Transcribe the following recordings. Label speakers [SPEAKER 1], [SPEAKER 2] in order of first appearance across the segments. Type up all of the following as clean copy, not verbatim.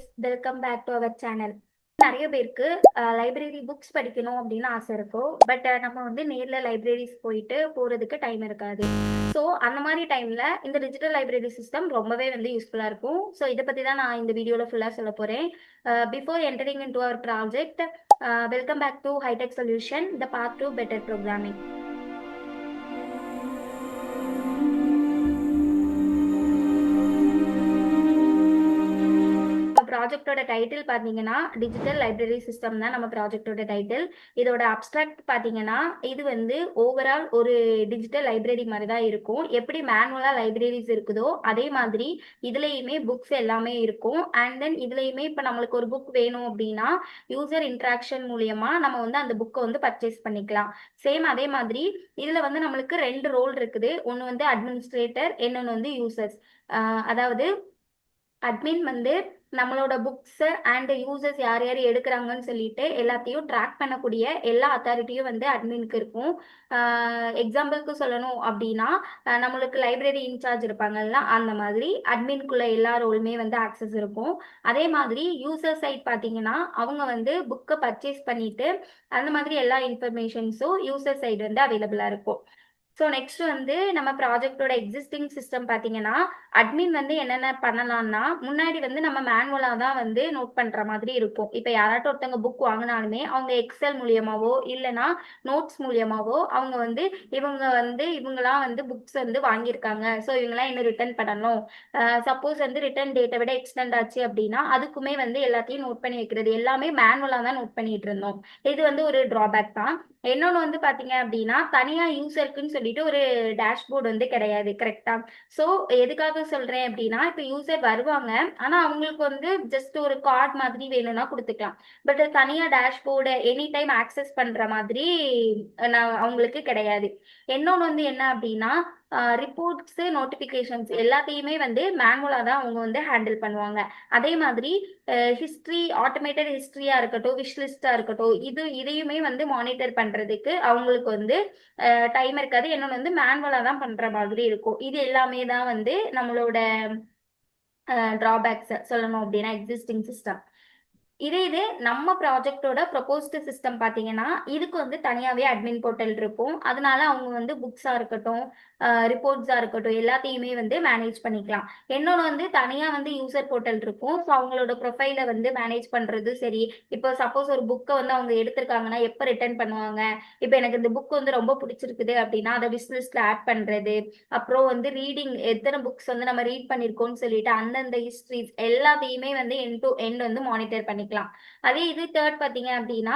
[SPEAKER 1] Guys, welcome back to our channel. நிறைய பேருக்கு library books படிக்கணும் அப்படின்னு ஆசை இருக்கும். பட் நம்ம வந்து நேரில் லைப்ரரிஸ் போகிறதுக்கு டைம் இருக்காது. ஸோ அந்த மாதிரி டைமில் இந்த டிஜிட்டல் லைப்ரரி சிஸ்டம் ரொம்பவே வந்து யூஸ்ஃபுல்லாக இருக்கும். ஸோ இதை பற்றி தான் நான் இந்த வீடியோவில் ஃபுல்லாக சொல்ல போகிறேன். Before entering into our project, welcome back to hitech solution, the path to better programming. ப்ராஜெக்டோட டைட்டில் பார்த்தீங்கன்னா டிஜிட்டல் லைப்ரரி சிஸ்டம் தான் நம்ம ப்ராஜெக்டோட டைட்டில். இதோட அப்ஸ்ட்ராக்ட் பார்த்தீங்கன்னா இது வந்து ஓவரால் ஒரு டிஜிட்டல் லைப்ரரி மாதிரி தான் இருக்கும். எப்படி மேனுவலாக லைப்ரரிஸ் இருக்குதோ அதே மாதிரி இதுலேயுமே புக்ஸ் எல்லாமே இருக்கும். அண்ட் தென் இதுலேயுமே இப்போ நம்மளுக்கு ஒரு புக் வேணும் அப்படின்னா யூசர் இன்ட்ராக்ஷன் மூலியமா நம்ம வந்து அந்த புக்கை வந்து பர்ச்சேஸ் பண்ணிக்கலாம். சேம் அதே மாதிரி இதில் வந்து நம்மளுக்கு 2 ரோல் இருக்குது. ஒன்று வந்து அட்மினிஸ்ட்ரேட்டர், இன்னொன்று வந்து யூசர்ஸ். அதாவது அட்மின் வந்து நம்மளோட புக்ஸ் அண்ட் யூசர்ஸ் யார் யார் எடுக்கிறாங்கன்னு சொல்லிட்டு எல்லாத்தையும் ட்ராக் பண்ணக்கூடிய எல்லா அத்தாரிட்டியும் வந்து அட்மினுக்கு இருக்கும். எக்ஸாம்பிளுக்கு சொல்லணும் அப்படின்னா நம்மளுக்கு லைப்ரரி இன்சார்ஜ் இருப்பாங்கல்ல, அந்த மாதிரி அட்மின்குள்ள எல்லா ரோலுமே வந்து ஆக்சஸ் இருக்கும். அதே மாதிரி யூசர் சைட் பார்த்தீங்கன்னா அவங்க வந்து புக்கை பர்ச்சேஸ் பண்ணிட்டு அந்த மாதிரி எல்லா இன்ஃபர்மேஷன்ஸும் யூசர் சைடு வந்து அவைலபிளாக இருக்கும். ஸோ நெக்ஸ்ட் வந்து நம்ம ப்ராஜெக்டோட எக்ஸிஸ்டிங் சிஸ்டம் பார்த்தீங்கன்னா அட்மின் வந்து என்னென்ன பண்ணலாம்னா, முன்னாடி வந்து நம்ம மேனுவலாக தான் வந்து நோட் பண்ணுற மாதிரி இருக்கும். இப்போ யாராட்டும் ஒருத்தவங்க புக் வாங்கினாலுமே அவங்க எக்ஸல் மூலியமாவோ இல்லைனா நோட்ஸ் மூலியமாவோ அவங்க வந்து இவங்களாம் வந்து புக்ஸ் வந்து வாங்கியிருக்காங்க, ஸோ இவங்களாம் இன்னும் ரிட்டர்ன் பண்ணணும். சப்போஸ் வந்து ரிட்டர்ன் டேட்டை விட எக்ஸ்டெண்ட் ஆச்சு அப்படின்னா அதுக்குமே வந்து எல்லாத்தையும் நோட் பண்ணி வைக்கிறது எல்லாமே மேனுவலாக தான் நோட் பண்ணிட்டு இருந்தோம். இது வந்து ஒரு ட்ராபேக் தான். இன்னொன்று வந்து பார்த்தீங்க அப்படின்னா தனியாக யூசருக்குன்னு சொல்லிட்டு ஒரு டேஷ்போர்டு வந்து கிடையாது. கரெக்டா? ஸோ எதுக்காக சொல்கிறேன் அப்படின்னா இப்போ யூசர் வருவாங்க, ஆனால் அவங்களுக்கு வந்து ஜஸ்ட் ஒரு கார்டு மாதிரி வேணும்னா கொடுத்துக்கலாம். பட் தனியாக டேஷ்போர்டு எனி டைம் ஆக்சஸ் பண்ணுற மாதிரி நான் அவங்களுக்கு கிடையாது. இன்னொன்று வந்து என்ன அப்படின்னா ரிப்போர்ட்ஸு, நோட்டிஃபிகேஷன்ஸ் எல்லாத்தையுமே வந்து மேனுவலாக தான் அவங்க வந்து ஹேண்டில் பண்ணுவாங்க. அதே மாதிரி ஹிஸ்ட்ரி, ஆட்டோமேட்டட் ஹிஸ்ட்ரியாக இருக்கட்டும், விஷ் லிஸ்ட்டாக இருக்கட்டும், இதையுமே வந்து மானிட்டர் பண்ணுறதுக்கு அவங்களுக்கு வந்து டைம் இருக்காது. இன்னொன்று வந்து மேனுவலாக தான் பண்ணுற மாதிரி இருக்கும். இது எல்லாமே தான் வந்து நம்மளோட ட்ராபேக்ஸ் சொல்லணும் அப்படின்னா எக்ஸிஸ்டிங் சிஸ்டம். இது நம்ம ப்ராஜெக்டோட ப்ரொபோஸ்டு சிஸ்டம் பார்த்தீங்கன்னா இதுக்கு வந்து தனியாகவே அட்மின் போர்ட்டல் இருக்கும். அதனால அவங்க வந்து புக்ஸாக இருக்கட்டும், ரிப்போர்ட்ஸாக இருக்கட்டும் எல்லாத்தையுமே வந்து மேனேஜ் பண்ணிக்கலாம். இன்னொன்று வந்து தனியாக வந்து யூசர் போர்ட்டல் இருக்கும். ஸோ அவங்களோட ப்ரொஃபைலை வந்து மேனேஜ் பண்ணுறது சரி. இப்போ சப்போஸ் ஒரு புக்கை வந்து அவங்க எடுத்திருக்காங்கன்னா எப்போ ரிட்டர்ன் பண்ணுவாங்க, இப்போ எனக்கு இந்த புக் வந்து ரொம்ப பிடிச்சிருக்குது அப்படின்னா அதை விஷ் லிஸ்ட்டில் ஆட் பண்ணுறது, அப்புறம் வந்து ரீடிங் எத்தனை புக்ஸ் வந்து நம்ம ரீட் பண்ணியிருக்கோம்னு சொல்லிட்டு அந்தந்த ஹிஸ்ட்ரிஸ் எல்லாத்தையுமே வந்து எண்ட் டு எண்ட் வந்து மானிட்டர் பண்ணிக்கலாம். அதே இது தேர்ட் பார்த்தீங்க அப்படின்னா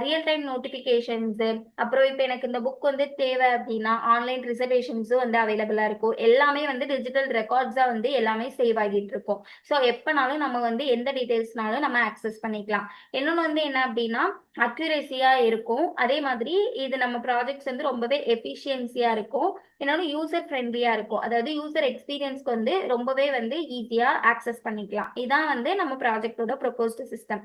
[SPEAKER 1] ரியல் டைம் நோட்டிஃபிகேஷன்ஸு, அப்புறம் இப்போ எனக்கு இந்த புக் வந்து தேவை அப்படின்னா ஆன்லைன் ரிசர்வேஷன்ஸும் வந்து அவைலபிளாக இருக்கும். எல்லாமே வந்து டிஜிட்டல் ரெக்கார்ட்ஸாக வந்து எல்லாமே சேவ் ஆகிட்டு இருக்கும். ஸோ எப்போனாலும் நம்ம வந்து எந்த டீட்டெயில்ஸ்னாலும் நம்ம ஆக்சஸ் பண்ணிக்கலாம். இன்னொன்று வந்து என்ன அப்படின்னா அக்யூரேசியாக இருக்கும். அதே மாதிரி இது நம்ம ப்ராஜெக்ட்ஸ் வந்து ரொம்பவே எஃபிஷியன்சியாக இருக்கும். இன்னொன்று யூசர் ஃப்ரெண்ட்லியாக இருக்கும். அதாவது யூசர் எக்ஸ்பீரியன்ஸ்க்கு வந்து ரொம்பவே வந்து ஈஸியாக ஆக்சஸ் பண்ணிக்கலாம். இதான் வந்து நம்ம ப்ராஜெக்டோட proposed system.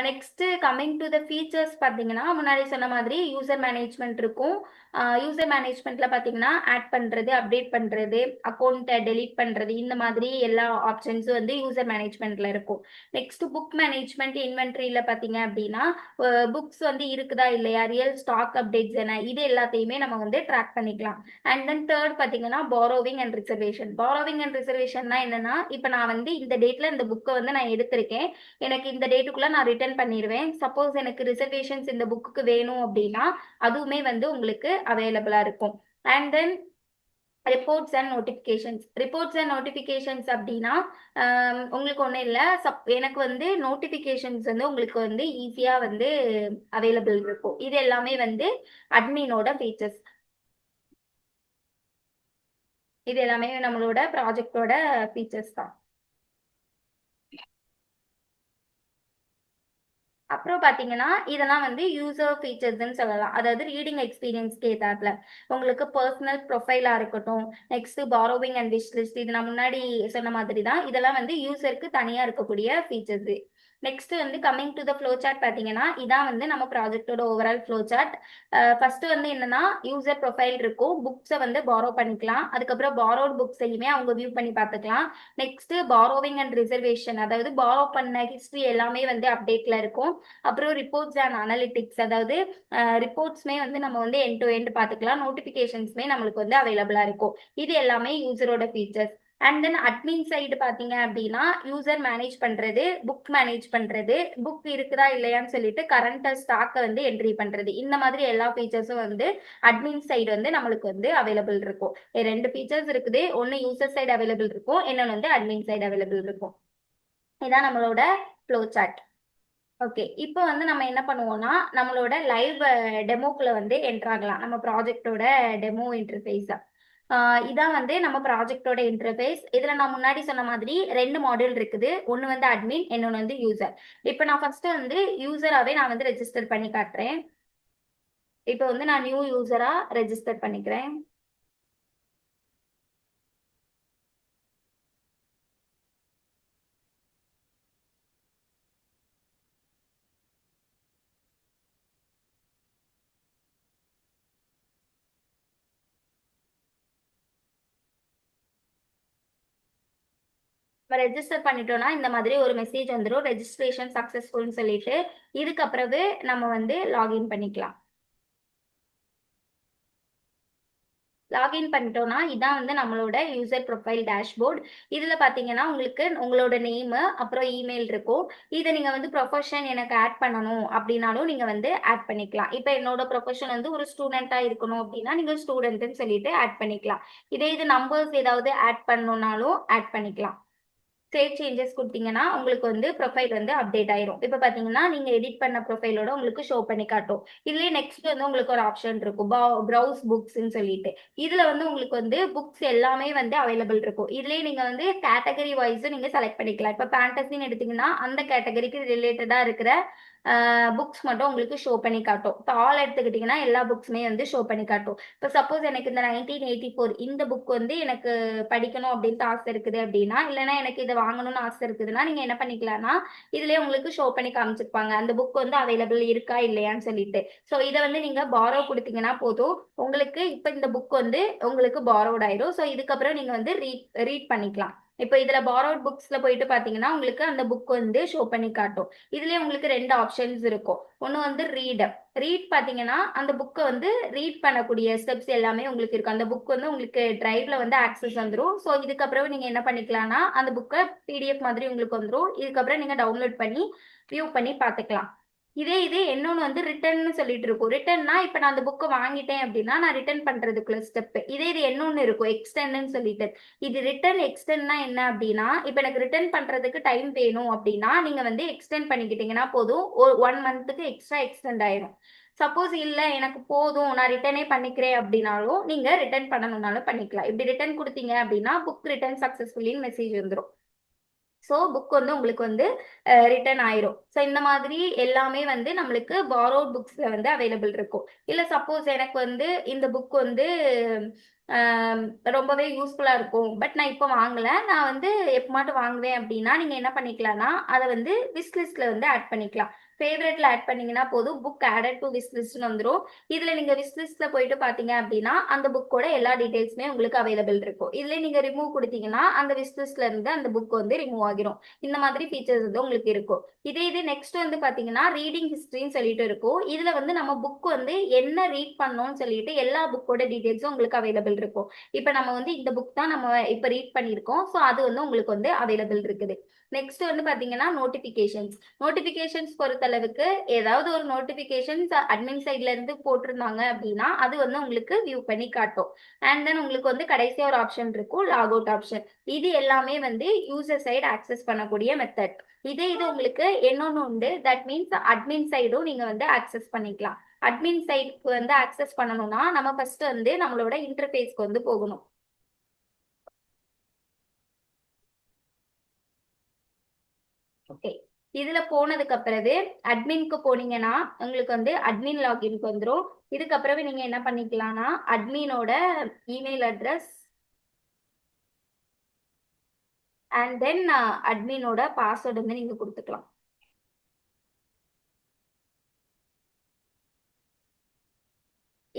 [SPEAKER 1] Next coming to the features பார்த்தீங்கன்னா முன்னாடி சொன்ன மாதிரி யூசர் மேனேஜ்மெண்ட் இருக்கும். யூசர் மேனேஜ்மெண்ட்டில் பார்த்தீங்கன்னா ஆட் பண்ணுறது, அப்டேட் பண்ணுறது, அக்கௌண்ட்டை டெலீட் பண்ணுறது, இந்த மாதிரி எல்லா ஆப்ஷன்ஸும் வந்து யூசர் மேனேஜ்மெண்ட்டில் இருக்கும். நெக்ஸ்ட் புக் மேனேஜ்மெண்ட், இன்வென்ட்ரியில் பார்த்தீங்க அப்படின்னா புக்ஸ் வந்து இருக்குதா இல்லையா, ரியல் ஸ்டாக் அப்டேட்ஸ் என்ன, இது எல்லாத்தையுமே நம்ம வந்து ட்ராக் பண்ணிக்கலாம். அண்ட் தென் தேர்ட் பார்த்தீங்கன்னா borrowing and reservation. Borrowing and ரிசர்வேஷன்னா என்னன்னா இப்போ நான் வந்து இந்த டேட்டில் இந்த புக்கை வந்து நான் எடுத்திருக்கேன், எனக்கு இந்த டேட்டுக்குள்ளே நான் ரிட்டர்ன் பண்ணிடுவேன். சப்போஸ் எனக்கு ரிசர்வேஷன்ஸ் இந்த புக்குக்கு வேணும் அப்படின்னா அதுவுமே வந்து உங்களுக்கு அவைலபிளாக இருக்கும். And then reports and notifications. Reports and notifications அப்படின்னா உங்களுக்கு ஒன்றும் இல்லை, எனக்கு வந்து நோட்டிஃபிகேஷன்ஸ் வந்து உங்களுக்கு வந்து ஈஸியாக வந்து அவைலபிள் இருக்கும். இது எல்லாமே வந்து அட்மினோட ஃபீச்சர்ஸ். இது எல்லாமே நம்மளோட ப்ராஜெக்டோட ஃபீச்சர்ஸ் தான். அப்புறம் பார்த்தீங்கன்னா இதெல்லாம் வந்து யூசர் ஃபீச்சர்ஸ்ன்னு சொல்லலாம். அதாவது ரீடிங் எக்ஸ்பீரியன்ஸ்க்கு ஏற்றாப்புல உங்களுக்கு பர்சனல் ப்ரொஃபைலாக இருக்கட்டும், next borrowing and wish list, இது நான் முன்னாடி சொன்ன மாதிரி தான். இதெல்லாம் வந்து யூசருக்கு தனியாக இருக்கக்கூடிய ஃபீச்சர்ஸ். நெக்ஸ்ட் வந்து coming to the flow chart பார்த்தீங்கன்னா இதான் வந்து நம்ம ப்ராஜெக்டோட ஓவரால் ஃப்ளோ சார்ட். ஃபர்ஸ்ட் வந்து என்னன்னா யூசர் ப்ரொஃபைல் இருக்கும், புக்ஸை வந்து பாரோ பண்ணிக்கலாம், அதுக்கப்புறம் பாரோட் புக்ஸையுமே அவங்க வியூ பண்ணி பார்த்துக்கலாம். நெக்ஸ்ட் பாரோவிங் அண்ட் ரிசர்வேஷன், அதாவது பாரோ பண்ண ஹிஸ்ட்ரி எல்லாமே வந்து அப்டேட்ல இருக்கும். அப்புறம் ரிப்போர்ட்ஸ் அண்ட் அனலிட்டிக்ஸ், அதாவது ரிப்போர்ட்ஸ்மே வந்து நம்ம வந்து எண்ட் டு எண்ட் பார்த்துக்கலாம், நோட்டிஃபிகேஷன்ஸ்மே நம்மளுக்கு வந்து அவைலபிளா இருக்கும். இது எல்லாமே யூசரோட features. And then admin side பார்த்தீங்க அப்படின்னா யூசர் மேனேஜ் பண்றது, புக் மேனேஜ் பண்றது, புக் இருக்குதா இல்லையான்னு சொல்லிட்டு கரண்ட் ஸ்டாக்கை வந்து என்ட்ரி பண்றது, இந்த மாதிரி எல்லா ஃபீச்சர்ஸும் வந்து அட்மின் சைடு வந்து நம்மளுக்கு வந்து அவைலபிள் இருக்கும். ரெண்டு ஃபீச்சர்ஸ் இருக்குது, ஒன்று யூசர் சைடு அவைலபிள் இருக்கும், இன்னொன்று வந்து அட்மின் சைடு அவைலபிள் இருக்கும். இதான் நம்மளோட ஃப்ளோ சார்ட். ஓகே, இப்போ வந்து நம்ம என்ன பண்ணுவோம்னா நம்மளோட லைவ் டெமோக்குள்ள வந்து என்டர் ஆகலாம், நம்ம ப்ராஜெக்டோட டெமோ இன்டர்ஃபேஸ். இதான் வந்து நம்ம ப்ராஜெக்டோட இன்டர்ஃபேஸ். இதுல நான் முன்னாடி சொன்ன மாதிரி ரெண்டு மாடியூல் இருக்குது, ஒன்னு வந்து அட்மின், இன்னொன்னு வந்து யூசர். இப்போ நான் ஃபர்ஸ்ட் வந்து யூசராவே நான் வந்து ரெஜிஸ்டர் பண்ணி காட்டுறேன். இப்போ வந்து நான் நியூ யூசரா ரெஜிஸ்டர் பண்ணிக்கிறேன். நம்ம ரெஜிஸ்டர் பண்ணிட்டோம்னா இந்த மாதிரி ஒரு மெசேஜ் வந்துடும், ரெஜிஸ்ட்ரேஷன் சக்சஸ்ஃபுல்னு சொல்லிட்டு. இதுக்கப்புறவு நம்ம வந்து லாகின் பண்ணிக்கலாம். லாகின் பண்ணிட்டோம்னா இதான் வந்து நம்மளோட யூசர் ப்ரொஃபைல் டேஷ்போர்ட். இதுல பாத்தீங்கன்னா உங்களுக்கு உங்களோட நேம் அப்புறம் இமெயில் இருக்கும். இதை நீங்க வந்து ப்ரொஃபஷன் எனக்கு ஆட் பண்ணணும் அப்படின்னாலும் நீங்க வந்து ஆட் பண்ணிக்கலாம். இப்போ என்னோட ப்ரொஃபஷன் வந்து ஒரு ஸ்டூடெண்டா இருக்கணும் அப்படின்னா நீங்க ஸ்டூடெண்ட்னு சொல்லிட்டு ஆட் பண்ணிக்கலாம். இதே இது நம்பர்ஸ் ஏதாவது ஆட் பண்ணணும்னாலும் ஆட் பண்ணிக்கலாம். சேவ் சேஞ்சஸ் கொடுத்தீங்கன்னா உங்களுக்கு வந்து ப்ரொஃபைல் வந்து அப்டேட் ஆயிரும். இப்போ பார்த்தீங்கன்னா நீங்க எடிட் பண்ண ப்ரொஃபைலோட உங்களுக்கு ஷோ பண்ணி காட்டும். இதுலயே நெக்ஸ்ட் வந்து உங்களுக்கு ஒரு ஆப்ஷன் இருக்கும், ப்ரௌஸ் புக்ஸ்ன்னு சொல்லிட்டு. இதுல வந்து உங்களுக்கு வந்து புக்ஸ் எல்லாமே வந்து அவைலபிள் இருக்கும். இதுலயே நீங்க வந்து கேட்டகரி வைஸ் நீங்க செலக்ட் பண்ணிக்கலாம். இப்போ ஃபேண்டசின்னு எடுத்தீங்கன்னா அந்த கேட்டகரிக்கு ரிலேட்டடா இருக்கிற புக்ஸ் மட்டும் உங்களுக்கு ஷோ பண்ணி காட்டும். இப்போ ஆல் எடுத்துக்கிட்டிங்கன்னா எல்லா புக்ஸுமே வந்து ஷோ பண்ணி காட்டும். இப்போ சப்போஸ் எனக்கு இந்த 1984 இந்த புக் வந்து எனக்கு படிக்கணும் அப்படின்ட்டு ஆசை இருக்குது அப்படின்னா, இல்லைன்னா எனக்கு இதை வாங்கணும்னு ஆசை இருக்குதுன்னா நீங்க என்ன பண்ணிக்கலாம்னா இதுலயே உங்களுக்கு ஷோ பண்ணி காமிச்சிருப்பாங்க அந்த புக் வந்து அவைலபிள் இருக்கா இல்லையான்னு சொல்லிட்டு. ஸோ இதை வந்து நீங்க பாரோ கொடுத்தீங்கன்னா போதும், உங்களுக்கு இப்போ இந்த புக் வந்து உங்களுக்கு பாரோட் ஆயிரும். ஸோ இதுக்கப்புறம் நீங்க வந்து ரீட் பண்ணிக்கலாம். இப்போ இதுல பாரோட் புக்ஸ்ல போயிட்டு பாத்தீங்கன்னா உங்களுக்கு அந்த புக் வந்து ஷோ பண்ணி காட்டும். இதுலயே உங்களுக்கு ரெண்டு ஆப்ஷன்ஸ் இருக்கும். ஒன்னு வந்து ரீட் பாத்தீங்கன்னா அந்த புக்கை வந்து ரீட் பண்ணக்கூடிய ஸ்டெப்ஸ் எல்லாமே உங்களுக்கு இருக்கும். அந்த புக் வந்து உங்களுக்கு டிரைவ்ல வந்து ஆக்சஸ் வந்துடும். ஸோ இதுக்கப்புறம் நீங்க என்ன பண்ணிக்கலாம்னா அந்த புக்கை பிடிஎஃப் மாதிரி உங்களுக்கு வந்துடும். இதுக்கப்புறம் நீங்க டவுன்லோட் பண்ணி வியூ பண்ணி பார்த்துக்கலாம். இது இன்னொன்று வந்து ரிட்டர்ன்னு சொல்லிட்டு இருக்கும். ரிட்டர்ன்னா இப்போ நான் அந்த புக்கை வாங்கிட்டேன் அப்படின்னா நான் ரிட்டர்ன் பண்றதுக்குள்ள ஸ்டெப். இது இன்னொன்று இருக்கும் எக்ஸ்டென்னு சொல்லிட்டு. இது ரிட்டர்ன் எக்ஸ்டென்னா என்ன அப்படின்னா, இப்போ எனக்கு ரிட்டர்ன் பண்றதுக்கு டைம் வேணும் அப்படின்னா நீங்க வந்து எக்ஸ்டெண்ட் பண்ணிக்கிட்டீங்கன்னா போதும், ஒரு 1 மந்த்துக்கு எக்ஸ்ட்ரா எக்ஸ்டெண்ட் ஆயிரும். சப்போஸ் இல்ல எனக்கு போதும் நான் ரிட்டர்னே பண்ணிக்கிறேன் அப்படின்னாலும் நீங்க ரிட்டர்ன் பண்ணணும்னாலும் பண்ணிக்கலாம். இப்படி ரிட்டர்ன் கொடுத்தீங்க அப்படின்னா புக் ரிட்டர்ன் சக்சஸ்ஃபுல்லின்னு மெசேஜ் வந்துடும். ஸோ புக் வந்து உங்களுக்கு வந்து ரிட்டர்ன் ஆயிரும். ஸோ இந்த மாதிரி எல்லாமே வந்து நம்மளுக்கு பாரோட் புக்ஸ்ல வந்து அவைலபிள் இருக்கும். இல்லை சப்போஸ் எனக்கு வந்து இந்த புக் வந்து ஆம், ரொம்பவே யூஸ்ஃபுல்லா இருக்கும், பட் நான் இப்போ வாங்கல, நான் வந்து எப்போ மட்டும் வாங்குவேன் அப்படின்னா நீங்க என்ன பண்ணிக்கலாம்னா அதை வந்து விஸ் லிஸ்ட்ல வந்து ஆட் பண்ணிக்கலாம். ஃபேவரட்ல ஆட் பண்ணீங்கன்னா போதும், புக் ஆடட் டு விஸ் லிஸ்ட்னு வந்துடும். இதுல நீங்க விஸ் லிஸ்ட்ல போயிட்டு பாத்தீங்க அப்படின்னா அந்த புக்கோட எல்லா டீடைல்ஸுமே உங்களுக்கு அவைலபிள் இருக்கும். இதுல நீங்க ரிமூவ் கொடுத்தீங்கன்னா அந்த விஸ் லிஸ்ட்ல இருந்து அந்த புக் வந்து ரிமூவ் ஆகிரும். இந்த மாதிரி ஃபீச்சர்ஸ் வந்து உங்களுக்கு இருக்கும். இது நெக்ஸ்ட் வந்து பாத்தீங்கன்னா ரீடிங் ஹிஸ்டரின்னு சொல்லிட்டு இருக்கும். இதுல வந்து நம்ம புக் வந்து என்ன ரீட் பண்ணோம்னு சொல்லிட்டு எல்லா புக்கோட டீடைல்ஸும் உங்களுக்கு அவைலபிள் இருக்கும். இப்ப நம்ம வந்து இந்த புக் தான் நம்ம இப்ப ரீட் பண்ணியிருக்கோம், ஸோ அது வந்து உங்களுக்கு வந்து அவைலபிள் இருக்குது. நெக்ஸ்ட் வந்து பாத்தீங்கன்னா நோட்டிபிகேஷன்ஸ் பொறுத்தளவுக்கு ஏதாவது ஒரு நோட்டிபிகேஷன்ஸ் அட்மின் சைட்ல இருந்து போட்டிருந்தாங்க அப்படின்னா அது வந்து உங்களுக்கு வியூ பண்ணி காட்டும். அண்ட் தென் உங்களுக்கு வந்து கடைசியா ஒரு ஆப்ஷன் இருக்கும், லாக் அவுட் ஆப்ஷன். இது எல்லாமே வந்து யூசர் சைடு ஆக்சஸ் பண்ணக்கூடிய மெத்தட். இது உங்களுக்கு இன்னொன்னு உண்டு, தட் மீன்ஸ் அட்மின் சைடும் நீங்க வந்து ஆக்சஸ் பண்ணிக்கலாம். அட்மின் சைட்க்கு வந்து ஆக்சஸ் பண்ணணும்னா நம்ம ஃபர்ஸ்ட் வந்து நம்மளோட இன்டர்ஃபேஸ்க்கு வந்து போகணும். ஓகே, இதுல போனதுக்கு பிறகு அட்மின்க்கு போனீங்கன்னா உங்களுக்கு வந்து அட்மின் லாகின்க்கு வந்துடும். இதுக்கப்புறம் நீங்க என்ன பண்ணிக்கலாம்னா அட்மினோட இமெயில் அட்ரஸ் அண்ட் தென் அட்மினோட பாஸ்வேர்டு வந்து நீங்க கொடுத்துக்கலாம்.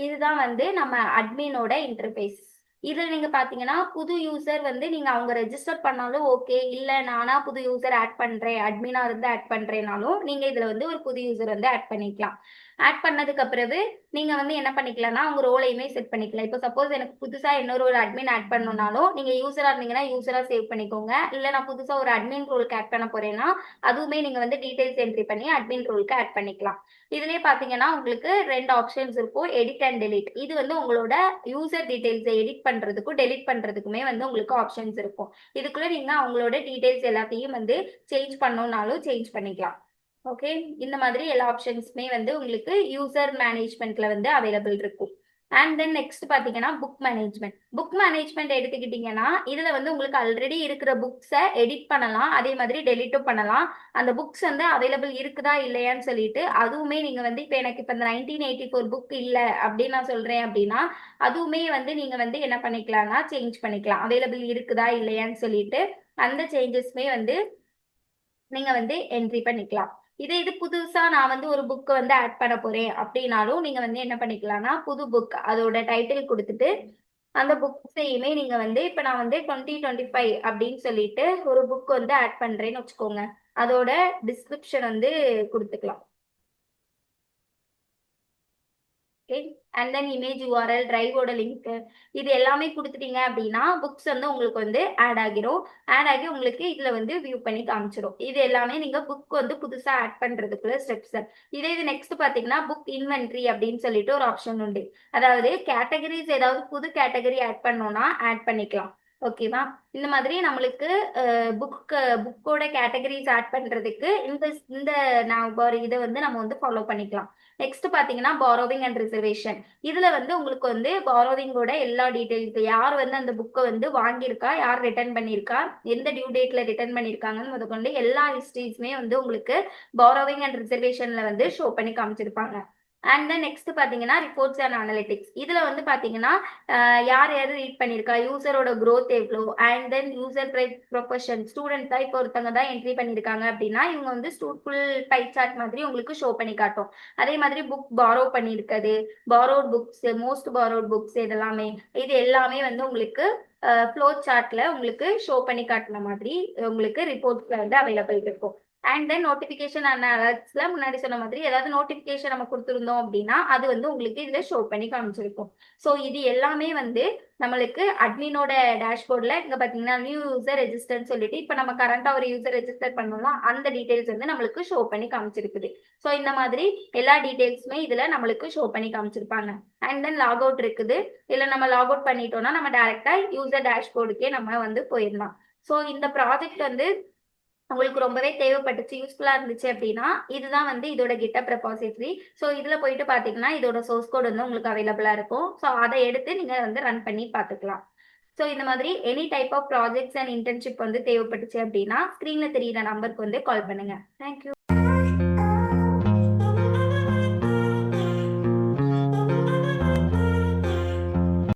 [SPEAKER 1] இதுதான் வந்து நம்ம அட்மினோட இன்டர்ஃபேஸ். இதுல நீங்க பாத்தீங்கன்னா புது யூசர் வந்து நீங்க அவங்க ரெஜிஸ்டர் பண்ணாலும் ஓகே, இல்ல நானா புது யூசர் ஆட் பண்றேன், அட்மினா இருந்து ஆட் பண்றேனாலும் நீங்க இதுல வந்து ஒரு புது யூசர் வந்து ஆட் பண்ணிக்கலாம். ஆட் பண்ணதுக்கு பிறகு நீங்க வந்து என்ன பண்ணிக்கலாம்னா உங்க ரோலையுமே செட் பண்ணிக்கலாம். இப்போ சப்போஸ் எனக்கு புதுசா இன்னொரு ஒரு அட்மின் ஆட் பண்ணணும்னாலும் நீங்க யூசரா இருந்தீங்கன்னா யூசரா சேவ் பண்ணிக்கோங்க. இல்ல நான் புதுசா ஒரு அட்மின் ரோலுக்கு ஆட் பண்ண போறேன்னா அதுவுமே நீங்க வந்து டீடைல்ஸ் என்ட்ரி பண்ணி அட்மின் ரோலுக்கு ஆட் பண்ணிக்கலாம். இதுலயே பாத்தீங்கன்னா உங்களுக்கு 2 ஆப்ஷன்ஸ் இருக்கும், எடிட் அண்ட் டெலிட். இது வந்து உங்களோட யூசர் டீடைல்ஸை எடிட் பண்றதுக்கும் டெலிட் பண்றதுக்குமே வந்து உங்களுக்கு ஆப்ஷன்ஸ் இருக்கும். இதுக்குள்ள நீங்க அவங்களோட டீடைல்ஸ் எல்லாத்தையும் வந்து சேஞ்ச் பண்ணணும்னாலும் சேஞ்ச் பண்ணிக்கலாம். ஓகே, இந்த மாதிரி எல்லா ஆப்ஷன்ஸுமே வந்து உங்களுக்கு யூசர் மேனேஜ்மெண்ட்ல வந்து அவைலபிள் இருக்கும். அண்ட் தென் நெக்ஸ்ட் பாத்தீங்கன்னா புக் மேனேஜ்மெண்ட். புக் மேனேஜ்மெண்ட் எடுத்துக்கிட்டீங்கன்னா இதுல வந்து உங்களுக்கு ஆல்ரெடி இருக்கிற புக்ஸை எடிட் பண்ணலாம், அதே மாதிரி டெலிட்டும் பண்ணலாம். அந்த புக்ஸ் வந்து அவைலபிள் இருக்குதா இல்லையான்னு சொல்லிட்டு அதுவுமே நீங்க வந்து இப்போ எனக்கு இப்போ இந்த 1984 புக் இல்லை அப்படின்னு நான் சொல்றேன் அப்படின்னா அதுவுமே வந்து நீங்க வந்து என்ன பண்ணிக்கலாம்னா சேஞ்ச் பண்ணிக்கலாம், அவைலபிள் இருக்குதா இல்லையான்னு சொல்லிட்டு அந்த சேஞ்சஸ்மே வந்து நீங்க வந்து என்ட்ரி பண்ணிக்கலாம். இது புதுசா நான் வந்து ஒரு புக் வந்து ஆட் பண்ண போறேன் அப்படின்னாலும் நீங்க வந்து என்ன பண்ணிக்கலாம்னா புது புக் அதோட டைட்டில் கொடுத்துட்டு அந்த புக்ஸையுமே நீங்க வந்து இப்ப நான் வந்து 2025 அப்படின்னு சொல்லிட்டு ஒரு புக் வந்து ஆட் பண்றேன்னு வச்சுக்கோங்க, அதோட டிஸ்கிரிப்ஷன் வந்து கொடுத்துக்கலாம். Okay, and then image URL, டிரைவோட லிங்க், இது எல்லாமே கொடுத்துட்டீங்க அப்படின்னா புக்ஸ் வந்து உங்களுக்கு வந்து ஆட் ஆகிரும். ஆட் ஆகி உங்களுக்கு இதுல வந்து வியூ பண்ணி காமிச்சிடும். இது எல்லாமே நீங்க புக் வந்து புதுசா ஆட் பண்றதுக்குள்ள ஸ்டெப்ஸ். இது நெக்ஸ்ட் பாத்தீங்கன்னா புக் இன்வென்ட்ரி அப்படின்னு சொல்லிட்டு ஒரு ஆப்ஷன் உண்டு. அதாவது கேட்டகரிஸ் ஏதாவது புது கேட்டகரி ஆட் பண்ணோம்னா ஆட் பண்ணிக்கலாம். ஓகேவா, இந்த மாதிரி நம்மளுக்கு புக்கோட கேட்டகரிஸ் ஆட் பண்றதுக்கு இந்த இந்த இதை வந்து நம்ம வந்து ஃபாலோ பண்ணிக்கலாம். நெக்ஸ்ட் பாத்தீங்கன்னா பாரோவிங் அண்ட் ரிசர்வேஷன். இதுல வந்து உங்களுக்கு வந்து பாரோவிங்கோட எல்லா டீடைல்ஸ், யார் வந்து அந்த புக்கை வந்து வாங்கியிருக்கா, யார் ரிட்டர்ன் பண்ணியிருக்கா, எந்த டியூ டேட்ல ரிட்டர்ன் பண்ணியிருக்காங்கன்னு முதற்கொண்டு எல்லா ஹிஸ்டரிஸுமே வந்து உங்களுக்கு பாரோவிங் அண்ட் ரிசர்வேஷன்ல வந்து ஷோ பண்ணி காமிச்சிருப்பாங்க. அண்ட் தென் நெக்ஸ்ட் பாத்தீங்கன்னா ரிப்போர்ட்ஸ் அண்ட் அனலிட்டிக்ஸ். இதுல வந்து பாத்தீங்கன்னா யார் யார் ரீட் பண்ணியிருக்கா, யூசரோட growth எவ்வளோ, and then user profession, student தான் இப்போ ஒருத்தவங்க தான் என்ட்ரி பண்ணியிருக்காங்க அப்படின்னா இவங்க வந்து ஃபுல் பை சார்ட் மாதிரி உங்களுக்கு ஷோ பண்ணி காட்டும். அதே மாதிரி புக் பாரோ பண்ணியிருக்கிறது, borrowed books, most borrowed books, இதெல்லாமே இது எல்லாமே வந்து உங்களுக்கு ஃப்ளோ சார்ட்ல உங்களுக்கு ஷோ பண்ணி காட்டுன மாதிரி உங்களுக்கு ரிப்போர்ட்ஸ்ல வந்து அவைலபிள் இருக்கும். அண்ட் தென் நோட்டிபிகேஷன் அண்ட் அலர்ட்ஸ்ல முன்னாடி சொன்ன மாதிரி ஏதாவது நோட்டிபிகேஷன் நம்ம கொடுத்துருந்தோம் அப்படின்னா அது வந்து உங்களுக்கு இதுல ஷோ பண்ணி காமிச்சிருக்கும். ஸோ இது எல்லாமே வந்து நம்மளுக்கு அட்மினோட டேஷ்போர்ட்ல இங்க பாத்தீங்கன்னா நியூ யூசர் ரெஜிஸ்டர்னு சொல்லிட்டு இப்ப நம்ம கரண்டா ஒரு யூசர் ரெஜிஸ்டர் பண்ணோம்னா அந்த டீடைல்ஸ் வந்து நம்மளுக்கு ஷோ பண்ணி காமிச்சிருக்குது. ஸோ இந்த மாதிரி எல்லா டீடைல்ஸுமே இதுல நம்மளுக்கு ஷோ பண்ணி காமிச்சிருப்பாங்க. அண்ட் தென் லாக் அவுட் இருக்குது. இல்ல நம்ம லாக் அவுட் பண்ணிட்டோம்னா நம்ம டைரக்டா யூசர் டேஷ்போர்டுக்கே நம்ம வந்து போயிடலாம். ஸோ இந்த ப்ராஜெக்ட் வந்து உங்களுக்கு ரொம்பவே தேவைப்பட்டுச்சு, யூஸ்ஃபுல்லா இருந்துச்சு அப்படின்னா இதுதான் வந்து இதோட கிட்டப் ரெபாசிட்டரி. ஸோ இதுல போயிட்டு பாத்தீங்கன்னா இதோட சோர்ஸ் கோட் வந்து உங்களுக்கு அவைலபிளா இருக்கும். ஸோ அதை எடுத்து நீங்க வந்து ரன் பண்ணி பார்த்துக்கலாம். ஸோ இந்த மாதிரி any type of projects and internship வந்து தேவைப்பட்டுச்சு அப்படின்னா ஸ்க்ரீன்ல தெரியுற நம்பருக்கு வந்து கால் பண்ணுங்க. தேங்க்யூ.